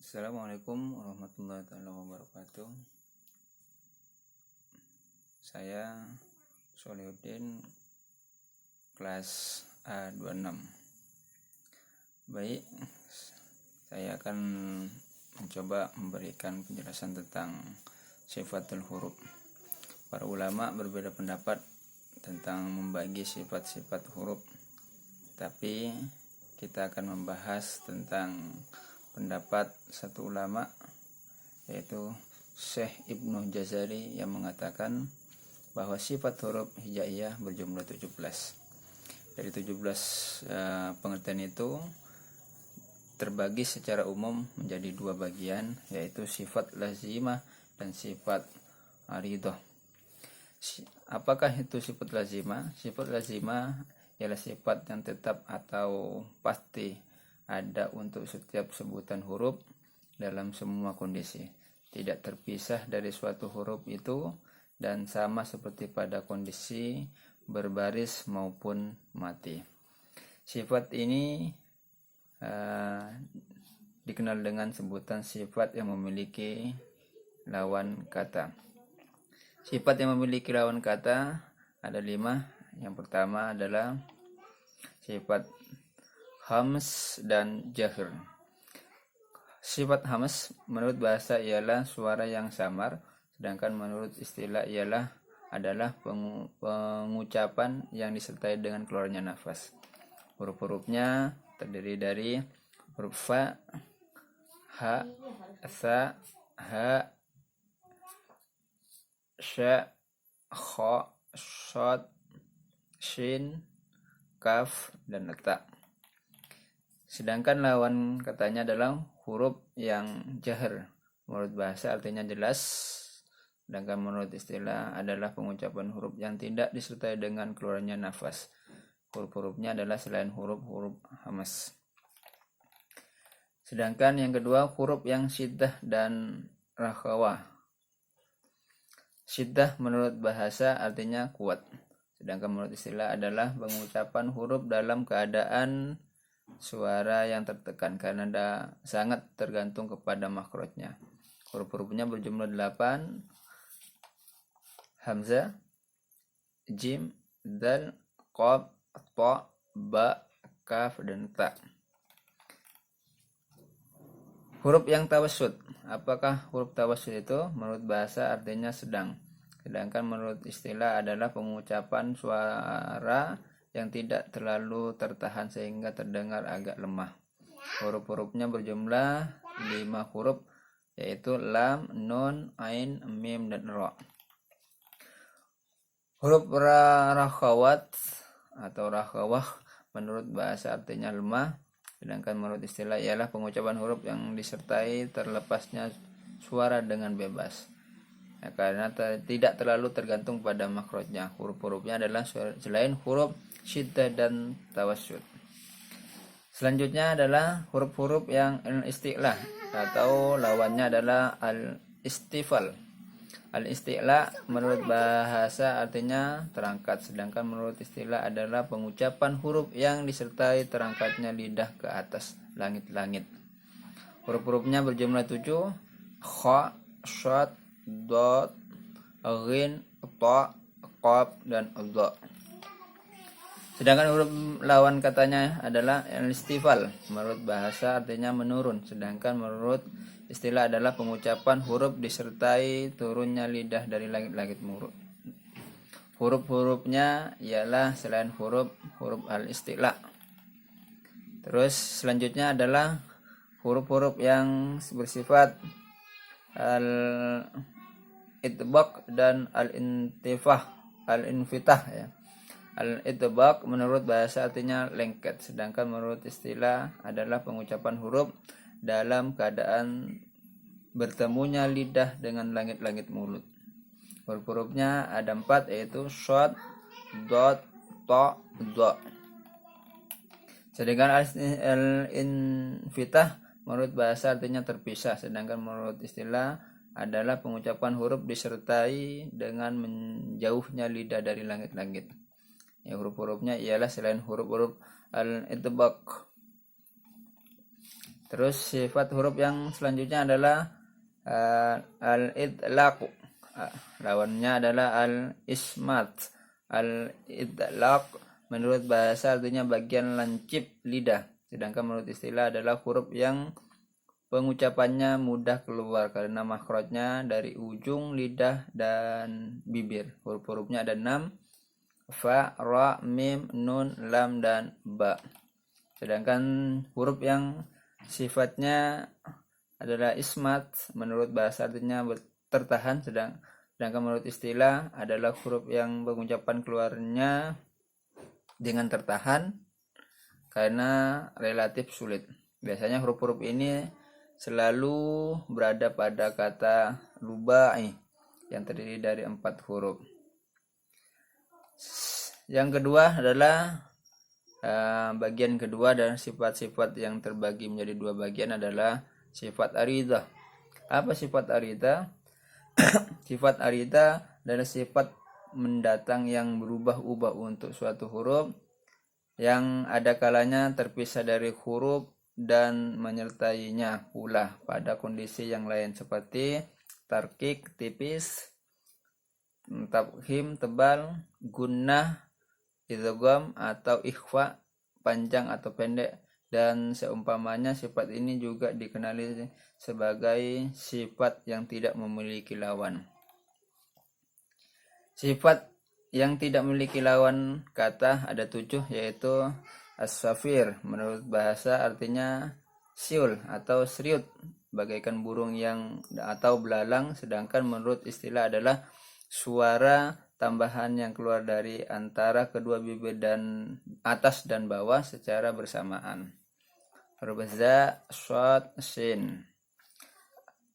Assalamualaikum warahmatullahi wabarakatuh. Saya Solihuddin, kelas A26. Baik, saya akan mencoba memberikan penjelasan tentang sifatul huruf. Para ulama berbeda pendapat tentang membagi sifat-sifat huruf, tapi kita akan membahas tentang pendapat satu ulama, yaitu Syekh Ibnu Jazari, yang mengatakan bahwa sifat huruf hijaiyah berjumlah 17. Dari 17 pengertian itu terbagi secara umum menjadi dua bagian, yaitu sifat lazimah dan sifat aridah. Apakah itu sifat lazimah? Sifat lazimah ialah sifat yang tetap atau pasti ada untuk setiap sebutan huruf dalam semua kondisi, tidak terpisah dari suatu huruf itu, dan sama seperti pada kondisi berbaris maupun mati. Sifat ini dikenal dengan sebutan sifat yang memiliki lawan kata. Sifat yang memiliki lawan kata ada 5. Yang pertama adalah sifat hams dan jahr. Sifat hams menurut bahasa ialah suara yang samar, sedangkan menurut istilah adalah pengucapan yang disertai dengan keluarnya nafas. Huruf-hurufnya terdiri dari huruf fa, ha, tha, ha, sya, kha, shad, shin, kaf, dan ta. Sedangkan lawan katanya adalah huruf yang jahr. Menurut bahasa artinya jelas, sedangkan menurut istilah adalah pengucapan huruf yang tidak disertai dengan keluarnya nafas. Huruf-hurufnya adalah selain huruf-huruf hamas. Sedangkan yang kedua, huruf yang syiddah dan rakhawah. Syiddah menurut bahasa artinya kuat, sedangkan menurut istilah adalah pengucapan huruf dalam keadaan suara yang tertekan karena sangat tergantung kepada makhrajnya. Huruf-hurufnya berjumlah 8: hamzah, jim, dal, qaf, ta, ba, kaf, dan ta. Huruf yang tawassut. Apakah huruf tawassut itu? Menurut bahasa artinya sedang, sedangkan menurut istilah adalah pengucapan suara yang tidak terlalu tertahan sehingga terdengar agak lemah. Huruf-hurufnya berjumlah 5 huruf, yaitu lam, nun, ain, mim, dan ra. Huruf rakhawat atau rakhawah menurut bahasa artinya lemah, sedangkan menurut istilah ialah pengucapan huruf yang disertai terlepasnya suara dengan bebas, karena tidak terlalu tergantung pada makhrajnya. Huruf-hurufnya adalah selain huruf syiddah dan tawassut. Selanjutnya adalah huruf-huruf yang al-isti'la atau lawannya adalah al-istifal. Al-isti'la menurut bahasa artinya terangkat, sedangkan menurut istilah adalah pengucapan huruf yang disertai terangkatnya lidah ke atas langit-langit. Huruf-hurufnya berjumlah 7: kha, shad, dad, ghin, ta, qaf, dan dha. Sedangkan huruf lawan katanya adalah al-istifal. Menurut bahasa artinya menurun, sedangkan menurut istilah adalah pengucapan huruf disertai turunnya lidah dari langit-langit murut. Huruf-hurufnya ialah selain huruf al-istilah. Terus selanjutnya adalah huruf-huruf yang bersifat al-itbaq dan al-infitah ya. Al-itbaq menurut bahasa artinya lengket, sedangkan menurut istilah adalah pengucapan huruf dalam keadaan bertemunya lidah dengan langit-langit mulut. Huruf-hurufnya ada 4, yaitu shad, dad, ta, dha. Sedangkan al-infitah menurut bahasa artinya terpisah, sedangkan menurut istilah adalah pengucapan huruf disertai dengan menjauhnya lidah dari langit-langit. Ya, huruf-hurufnya ialah selain huruf-huruf al-itbaq. Terus sifat huruf yang selanjutnya adalah al-idlaq. Lawannya adalah al-ismat. Al-idlaq menurut bahasa artinya bagian lancip lidah, sedangkan menurut istilah adalah huruf yang pengucapannya mudah keluar karena makhrajnya dari ujung lidah dan bibir. Huruf-hurufnya ada 6: fa, ra, mim, nun, lam, dan ba. Sedangkan huruf yang sifatnya adalah ismat menurut bahasa artinya tertahan, sedangkan menurut istilah adalah huruf yang pengucapan keluarnya dengan tertahan karena relatif sulit. Biasanya huruf-huruf ini selalu berada pada kata rubai yang terdiri dari 4 huruf. Yang kedua adalah bagian kedua dan sifat-sifat yang terbagi menjadi 2 bagian adalah sifat aridah. Apa sifat aridah? Sifat aridah adalah sifat mendatang yang berubah-ubah untuk suatu huruf yang ada kalanya terpisah dari huruf dan menyertainya pula pada kondisi yang lain seperti tarkik tipis, tafkhim tebal, gunnah idgham atau ikhfa panjang atau pendek dan seumpamanya. Sifat ini juga dikenali sebagai sifat yang tidak memiliki lawan. Sifat yang tidak memiliki lawan kata ada 7, yaitu as-safir. Menurut bahasa artinya siul atau seriut bagaikan burung yang atau belalang, sedangkan menurut istilah adalah suara tambahan yang keluar dari antara kedua bibir dan atas dan bawah secara bersamaan. Huruf za, shad, shin.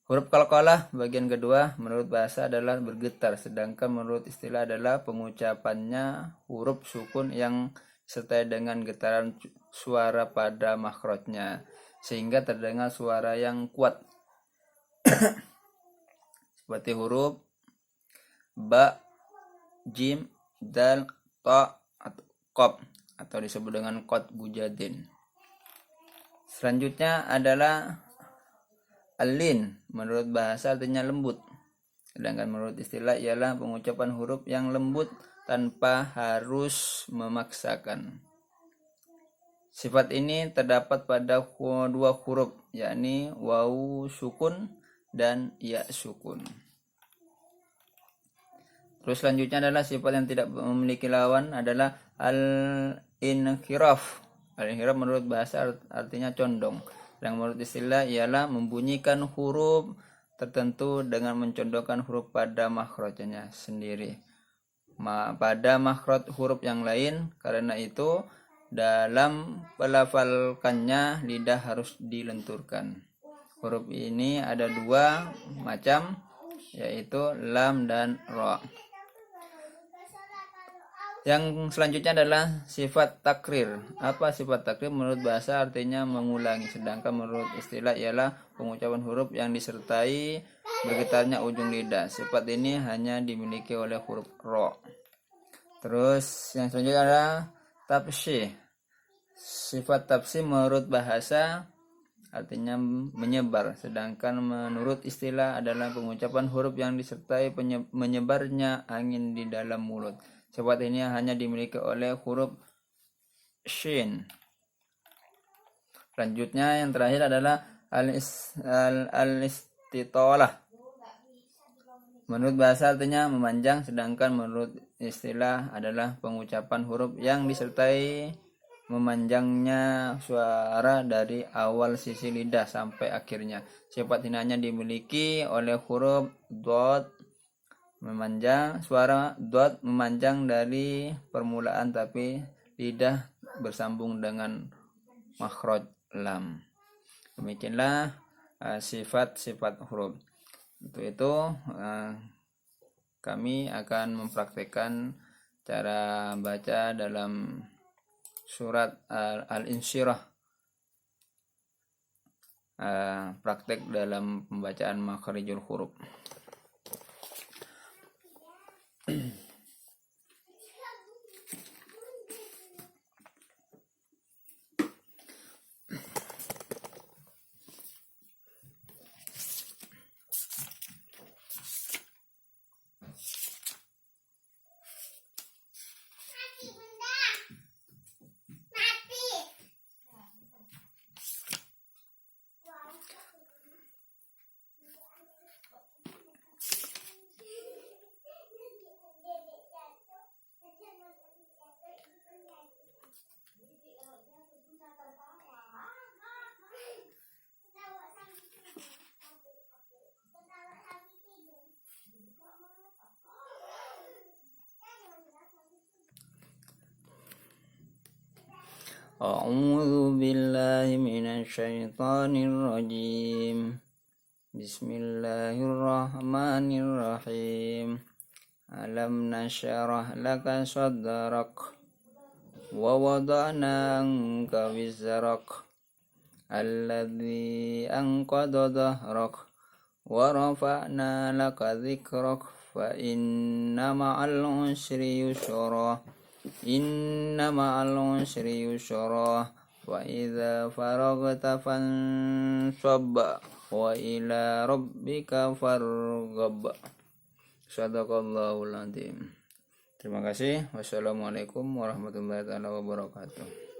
Huruf qalqalah bagian kedua menurut bahasa adalah bergetar, sedangkan menurut istilah adalah pengucapannya huruf sukun yang disertai dengan getaran suara pada makhrajnya sehingga terdengar suara yang kuat. Seperti huruf ba, jim, dal, ta, atau qaf atau disebut dengan qad bujadin. Selanjutnya adalah al-lin. Menurut bahasa artinya lembut, sedangkan menurut istilah ialah pengucapan huruf yang lembut tanpa harus memaksakan. Sifat ini terdapat pada 2 huruf, yakni wawu sukun dan ya sukun. Terus selanjutnya adalah sifat yang tidak memiliki lawan adalah al-inhiraf. Al-inhiraf menurut bahasa artinya condong. Yang menurut istilah ialah membunyikan huruf tertentu dengan mencondongkan huruf pada makhrajnya sendiri pada makhraj huruf yang lain. Karena itu dalam pelafalkannya lidah harus dilenturkan. Huruf ini ada 2 macam, yaitu lam dan ra. Yang selanjutnya adalah sifat takrir. Apa sifat takrir? Menurut bahasa artinya mengulangi, sedangkan menurut istilah ialah pengucapan huruf yang disertai bergetarnya ujung lidah. Sifat ini hanya dimiliki oleh huruf ra. Terus yang selanjutnya adalah tafsih. Sifat tafsih menurut bahasa artinya menyebar, sedangkan menurut istilah adalah pengucapan huruf yang disertai menyebarnya angin di dalam mulut. Sifat ini hanya dimiliki oleh huruf shin. Selanjutnya yang terakhir adalah al-istitalah. Menurut bahasa artinya memanjang, sedangkan menurut istilah adalah pengucapan huruf yang disertai memanjangnya suara dari awal sisi lidah sampai akhirnya. Sifat ini hanya dimiliki oleh huruf dot memanjang. Suara dot memanjang dari permulaan tapi lidah bersambung dengan makhraj lam. Demikianlah sifat-sifat huruf. Untuk itu kami akan mempraktekkan cara baca dalam surat al-insyirah, praktek dalam pembacaan makharijul huruf. A'udzu billahi minasyaitonir rajim. Bismillahirrahmanirrahim. Alam nasyrah laka sadrak wa wada'na anka wizrak alladzi anqadha dhahrak wa rafa'na laka dzikrak fa inna ma'al usri yusra inna ma'al usri yusra wa idza faragta fansab wa ila rabbika farghab. Sadaqallahul adzim. Terima kasih. Wassalamualaikum warahmatullahi wabarakatuh.